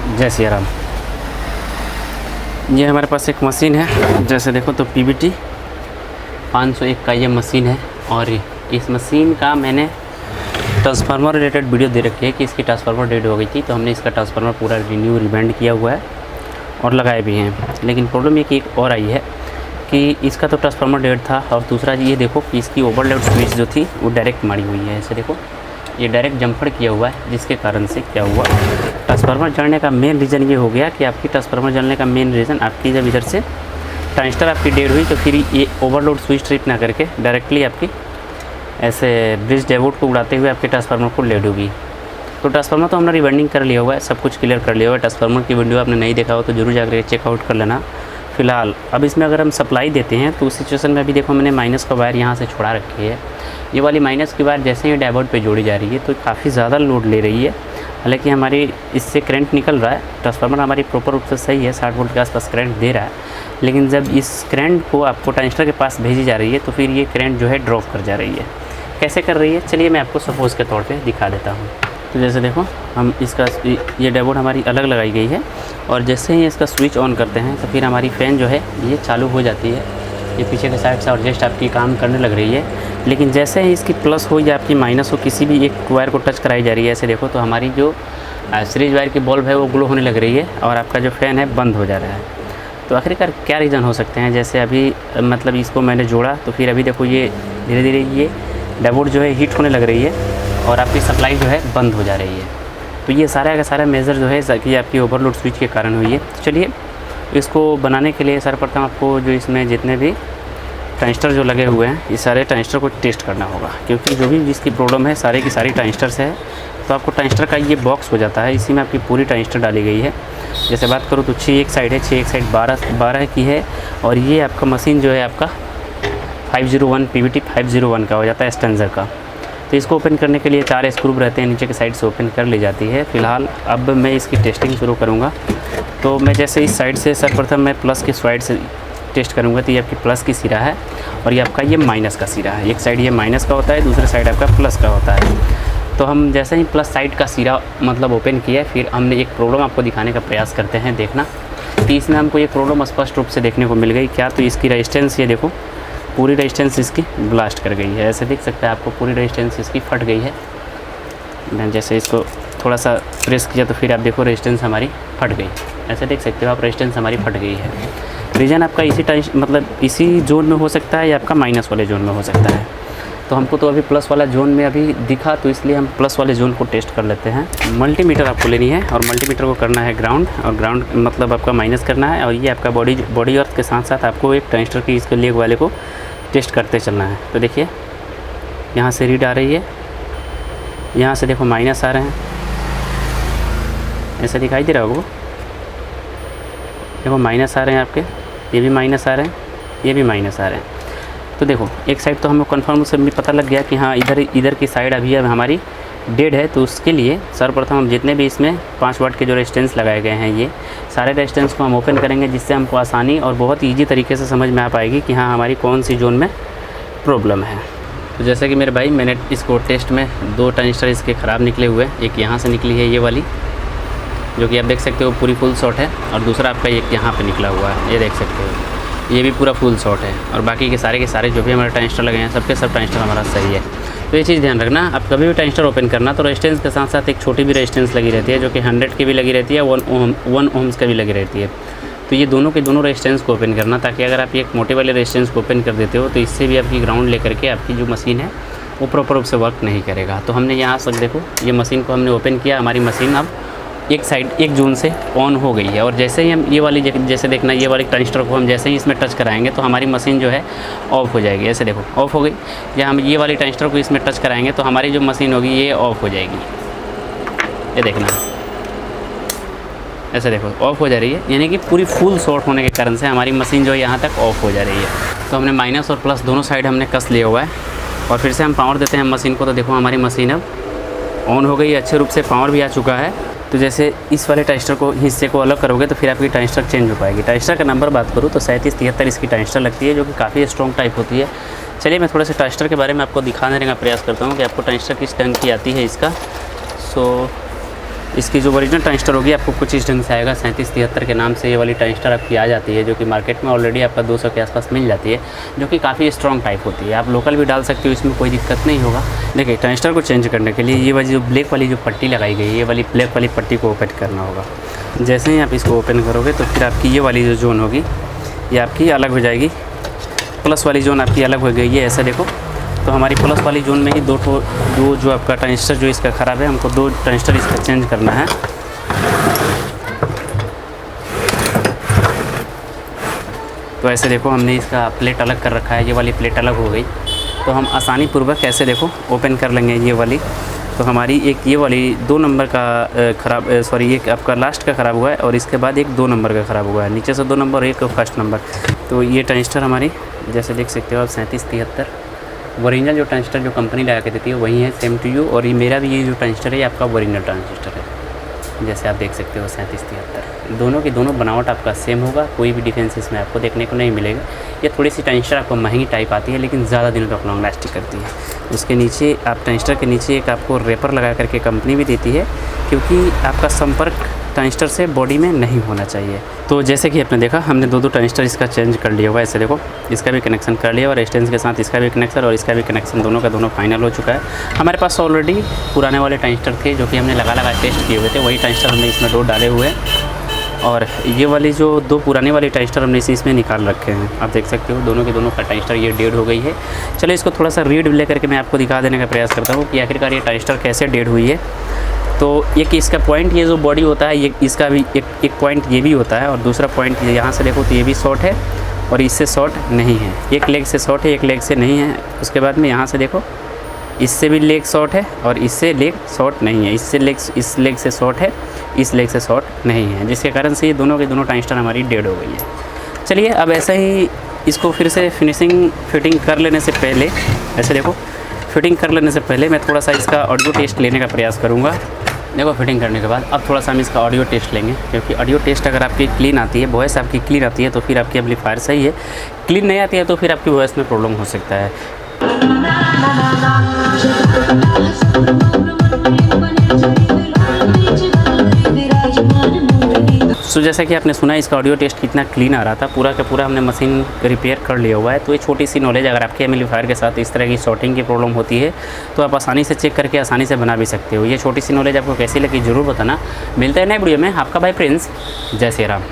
जय सिया राम। ये हमारे पास एक मशीन है, जैसे देखो तो PVT 501 का ये मशीन है। और इस मशीन का मैंने ट्रांसफार्मर रिलेटेड वीडियो दे रखी है कि इसकी ट्रांसफार्मर डेड हो गई थी, तो हमने इसका ट्रांसफार्मर पूरा रिन्यू रिबैंड किया हुआ है और लगाए भी हैं। लेकिन प्रॉब्लम ये कि एक और आई है कि इसका तो ट्रांसफार्मर डेड था, और दूसरा ये देखो कि इसकी ओवरलोड स्विच जो थी वो डायरेक्ट मारी हुई है। ऐसे देखो ये डायरेक्ट जम्फर किया हुआ है, जिसके कारण से क्या हुआ, ट्रांसफार्मर जलने का मेन रीज़न ये हो गया कि आपकी ट्रांसफार्मर जलने का मेन रीज़न आपकी जब इधर से ट्रांजिस्टर आपकी डेड हुई तो फिर ये ओवरलोड स्विच ट्रिप ना करके डायरेक्टली आपकी ऐसे ब्रिज डायोड को उड़ाते हुए आपके ट्रांसफार्मर को ले डूबी। तो ट्रांसफार्मर तो हमने रिवाइंडिंग कर लिया हुआ है, सब कुछ क्लियर कर लिया हुआ है। ट्रांसफार्मर की वीडियो आपने नहीं देखा हो तो जरूर जाकर चेकआउट कर लेना। फ़िलहाल अब इसमें अगर हम सप्लाई देते हैं तो उस सिचुएशन में अभी देखो मैंने माइनस का वायर यहाँ से छुड़ा रखी है। ये वाली माइनस की वायर जैसे ही डायोड पे जोड़ी जा रही है तो काफ़ी ज़्यादा लोड ले रही है। हालांकि हमारी इससे करंट निकल रहा है, ट्रांसफार्मर हमारी प्रॉपर रूप से सही है, 60 वोल्ट के आसपास करंट दे रहा है। लेकिन जब इस करंट को आपको ट्रांजिस्टर के पास भेजी जा रही है तो फिर ये करंट जो है ड्रॉप कर जा रही है। कैसे कर रही है चलिए मैं आपको सपोज़ के तौर पर दिखा देता हूँ। तो जैसे देखो हम इसका ये डायोड हमारी अलग लगाई गई है, और जैसे ही इसका स्विच ऑन करते हैं तो फिर हमारी फ़ैन जो है ये चालू हो जाती है। ये पीछे के साइड से और जस्ट आपकी काम करने लग रही है। लेकिन जैसे ही इसकी प्लस हो या आपकी माइनस हो, किसी भी एक वायर को टच कराई जा रही है, ऐसे देखो तो हमारी जो सीरीज वायर की बल्ब है वो ग्लो होने लग रही है और आपका जो फ़ैन है बंद हो जा रहा है। तो आखिरकार क्या रीज़न हो सकते हैं? जैसे अभी मतलब इसको मैंने जोड़ा तो फिर अभी देखो ये धीरे धीरे ये डायोड जो है हीट होने लग रही है और आपकी सप्लाई जो है बंद हो जा रही है। तो ये सारा का सारा मेजर जो है कि आपकी ओवरलोड स्विच के कारण हुई है। चलिए इसको बनाने के लिए सर्वप्रथम आपको जो इसमें जितने भी ट्रांजिस्टर जो लगे हुए हैं, इस सारे ट्रांजिस्टर को टेस्ट करना होगा, क्योंकि जो भी जिसकी प्रॉब्लम है सारे की सारी ट्रांजिस्टर से है। तो आपको ट्रांजिस्टर का ये बॉक्स हो जाता है, इसी में आपकी पूरी ट्रांजिस्टर डाली गई है। जैसे बात करूँ तो 6 एक साइड है, 6 एक साइड 12 की है। और ये आपका मशीन जो है आपका 501 PVT 501 का हो जाता है स्टेंजर का। तो इसको ओपन करने के लिए 4 स्क्रू रहते हैं, नीचे के साइड से ओपन कर ली जाती है। फ़िलहाल अब मैं इसकी टेस्टिंग शुरू करूँगा। तो मैं जैसे इस साइड से सर्वप्रथम मैं प्लस की साइड से टेस्ट करूँगा। तो ये आपकी प्लस की सिरा है और ये आपका ये माइनस का सिरा है। एक साइड ये माइनस का होता है, दूसरे साइड आपका प्लस का होता है। तो हम जैसे ही प्लस साइड का सिरा मतलब ओपन किया, फिर हमने एक प्रॉब्लम आपको दिखाने का प्रयास करते हैं। देखना कि इसमें हमको ये प्रॉब्लम स्पष्ट रूप से देखने को मिल गई क्या। तो इसकी रेजिस्टेंस ये देखो पूरी रेजिस्टेंस इसकी ब्लास्ट कर गई है। ऐसे देख सकते हैं आपको पूरी रेजिस्टेंस इसकी फट गई है। मैं जैसे इसको थोड़ा सा प्रेस किया तो फिर आप देखो रेजिस्टेंस हमारी फट गई। ऐसे देख सकते हो आप रेजिस्टेंस हमारी फट गई है। रीजन आपका इसी जोन में हो सकता है या आपका माइनस वाले जोन में हो सकता है। तो हमको तो अभी प्लस वाला जोन में अभी दिखा, तो इसलिए हम प्लस वाले जोन को टेस्ट कर लेते हैं। मल्टीमीटर आपको लेनी है और मल्टीमीटर को करना है ग्राउंड, और ग्राउंड मतलब आपका माइनस करना है। और ये आपका बॉडी अर्थ के साथ साथ आपको एक ट्रांजिस्टर की इसके लेग वाले को टेस्ट करते चलना है। तो देखिए यहाँ से रीड आ रही है, यहाँ से देखो माइनस आ रहे हैं, ऐसा दिखाई दे रहा होगा। देखो माइनस आ रहे हैं आपके, ये भी माइनस आ रहे हैं, ये भी माइनस आ रहे हैं। तो देखो एक साइड तो हमें कन्फर्म से भी पता लग गया कि हाँ इधर की साइड अभी अब हमारी डेड है। तो उसके लिए सर्वप्रथम हम जितने भी इसमें 5 वाट के जो रेजिस्टेंस लगाए गए हैं, ये सारे रेजिस्टेंस को हम ओपन करेंगे, जिससे हमको आसानी और बहुत ईजी तरीके से समझ में आ पाएगी कि हाँ हमारी कौन सी जोन में प्रॉब्लम है। तो जैसे कि मेरे भाई मैंने इसको टेस्ट में 2 ट्रांजिस्टर इसके ख़राब निकले हुए, एक यहाँ से निकली है ये वाली जो कि आप देख सकते हो पूरी फुल शॉट है, और दूसरा आपका एक यहाँ पे निकला हुआ है, ये देख सकते हो ये भी पूरा फुल शॉट है। और बाकी के सारे जो भी हमारे ट्रांजिस्टर लगे हैं सबके सब ट्रांजिस्टर हमारा सही है। तो ये चीज़ ध्यान रखना, आप कभी भी ट्रांजिस्टर ओपन करना तो रेजिस्टेंस के साथ साथ एक छोटी भी रेजिस्टेंस लगी रहती है, जो कि 100 की भी लगी रहती है, 1 ओम्स का भी लगी रहती है। तो ये दोनों के दोनों रेजिस्टेंस को ओपन करना, ताकि अगर आप एक मोटे वाले रेजिस्टेंस को ओपन कर देते हो तो इससे भी आपकी ग्राउंड लेकर के आपकी जो मशीन है वो प्रॉपर रूप से वर्क नहीं करेगा। तो हमने यहाँ से देखो ये मशीन को हमने ओपन किया, हमारी मशीन अब एक साइड एक जोन से ऑन हो गई है। और जैसे ही हम ये वाली जैसे देखना ये वाली ट्रांजिस्टर को हम जैसे ही इसमें टच कराएंगे तो हमारी मशीन जो है ऑफ़ हो जाएगी। ऐसे देखो ऑफ़ हो गई, या हम ये वाली ट्रांजिस्टर को इसमें टच कराएंगे तो हमारी जो मशीन होगी ये ऑफ़ हो जाएगी। ये देखना ऐसे देखो ऑफ़ हो जा रही है, यानी कि पूरी फुल शॉर्ट होने के कारण से हमारी मशीन जो है यहाँ तक ऑफ़ हो जा रही है। तो हमने माइनस और प्लस दोनों साइड हमने कस लिया हुआ है, और फिर से हम पावर देते हैं मशीन को। तो देखो हमारी मशीन अब ऑन हो गई, अच्छे रूप से पावर भी आ चुका है। तो जैसे इस वाले ट्रांजिस्टर को हिस्से को अलग करोगे तो फिर आपकी ट्रांजिस्टर चेंज हो पाएगी। ट्रांजिस्टर का नंबर बात करूँ तो 3773 इसकी ट्रांजिस्टर लगती है, जो कि काफ़ी स्ट्रॉन्ग टाइप होती है। चलिए मैं थोड़ा सा ट्रांजिस्टर के बारे में आपको दिखाने का प्रयास करता हूँ कि आपको ट्रांजिस्टर किस ढंग की आती है इसका। सो इसकी जो ओरिजिनल ट्रांजिस्टर होगी आपको कुछ इस ढंग से आएगा, 3773 के नाम से ये वाली ट्रांजिस्टर आपकी आ जाती है, जो कि मार्केट में ऑलरेडी आपका 200 के आसपास मिल जाती है, जो कि काफ़ी स्ट्रॉन्ग टाइप होती है। आप लोकल भी डाल सकते हो, इसमें कोई दिक्कत नहीं होगा। देखिए ट्रांजिस्टर को चेंज करने के लिए ये वाली जो ब्लैक वाली जो पट्टी लगाई गई है, ये वाली ब्लैक वाली पट्टी को ओपन करना होगा। जैसे ही आप इसको ओपन करोगे तो फिर आपकी ये वाली जो जोन होगी ये आपकी अलग हो जाएगी, प्लस वाली जोन आपकी अलग हो गई है। ऐसा देखो, तो हमारी प्लस वाली जोन में ही दो जो आपका ट्रांजिस्टर जो इसका ख़राब है, हमको 2 ट्रांजिस्टर इसका चेंज करना है। तो ऐसे देखो हमने इसका प्लेट अलग कर रखा है, ये वाली प्लेट अलग हो गई। तो हम आसानी पूर्वक ऐसे देखो ओपन कर लेंगे ये वाली। तो हमारी एक ये वाली 2 नंबर का ख़राब, सॉरी एक आपका लास्ट का ख़राब हुआ है और इसके बाद एक 2 नंबर का ख़राब हुआ है, नीचे से 2 नंबर और एक फर्स्ट नंबर। तो ये ट्रांजिस्टर हमारी जैसे देख सकते हो आप 3773 ओरिजिनल जो ट्रांजिस्टर जो कंपनी लगा के देती है वही है, सेम टू यू। और ये मेरा भी ये जो ट्रांजिस्टर है ये आपका ओरिजिनल ट्रांजिस्टर है, जैसे आप देख सकते हो 3773। दोनों की दोनों बनावट आपका सेम होगा, कोई भी डिफरेंस इसमें आपको देखने को नहीं मिलेगा। ये थोड़ी सी ट्रांजिस्टर आपको महंगी टाइप आती है, लेकिन ज़्यादा दिनों तक लॉन्ग लास्टिंग करती है। उसके नीचे आप ट्रांजिस्टर के नीचे एक आपको रेपर लगा करके कंपनी भी देती है, क्योंकि आपका संपर्क ट्रांजिस्टर से बॉडी में नहीं होना चाहिए। तो जैसे कि आपने देखा हमने 2 ट्रांजिस्टर इसका चेंज कर लिया हुआ है। ऐसे देखो इसका भी कनेक्शन कर लिया और रेजिस्टेंस के साथ इसका भी कनेक्शन और इसका भी कनेक्शन, दोनों का दोनों फाइनल हो चुका है। हमारे पास ऑलरेडी पुराने वाले ट्रांजिस्टर थे जो कि हमने लगा टेस्ट किए हुए थे, वही ट्रांजिस्टर हमने इसमें 2 डाले हुए हैं। और ये वाली जो 2 पुराने वाली ट्रांजिस्टर हमने इसमें निकाल रखे हैं, आप देख सकते हो दोनों के दोनों का ट्रांजिस्टर ये डेड हो गई है। चलो इसको थोड़ा सा रीड लेकर के मैं आपको दिखा देने का प्रयास करता हूँ कि आखिरकार ये ट्रांजिस्टर कैसे डेड हुई है। तो एक इसका पॉइंट ये जो बॉडी होता है, ये इसका भी एक पॉइंट ये भी होता है और दूसरा पॉइंट यहाँ से देखो तो ये भी शॉर्ट है और इससे शॉर्ट नहीं है। एक लेग से शॉर्ट है, एक लेग से नहीं है। उसके बाद में यहाँ से देखो इससे भी लेग शॉर्ट है और इससे लेग शॉर्ट नहीं है। इससे लेग, इस लेग से शॉर्ट है, इस लेग से शॉर्ट नहीं है, जिसके कारण से ये दोनों के दोनों ट्रांजिस्टर हमारी डेड हो गई है। चलिए अब ऐसा ही इसको फिर से फिटिंग कर लेने से पहले, ऐसे देखो फिटिंग कर लेने से पहले मैं थोड़ा सा इसका ऑडियो टेस्ट लेने का प्रयास करूँगा। देखो फिटिंग करने के बाद अब थोड़ा सा हम इसका ऑडियो टेस्ट लेंगे, क्योंकि ऑडियो टेस्ट अगर आपकी क्लीन आती है, वॉइस आपकी क्लीन आती है तो फिर आपकी एम्पलीफायर सही है। क्लीन नहीं आती है तो फिर आपकी वॉइस में प्रॉब्लम हो सकता है। सो जैसा कि आपने सुना इसका ऑडियो टेस्ट कितना क्लीन आ रहा था, पूरा का पूरा हमने मशीन रिपेयर कर लिया हुआ है। तो ये छोटी सी नॉलेज, अगर आपके एम्पलीफायर के साथ इस तरह की शॉर्टिंग की प्रॉब्लम होती है तो आप आसानी से चेक करके आसानी से बना भी सकते हो। ये छोटी सी नॉलेज आपको कैसी लगी ज़रूर बताना। मिलते हैं नए वीडियो में, आपका भाई प्रिंस। जय श्री राम।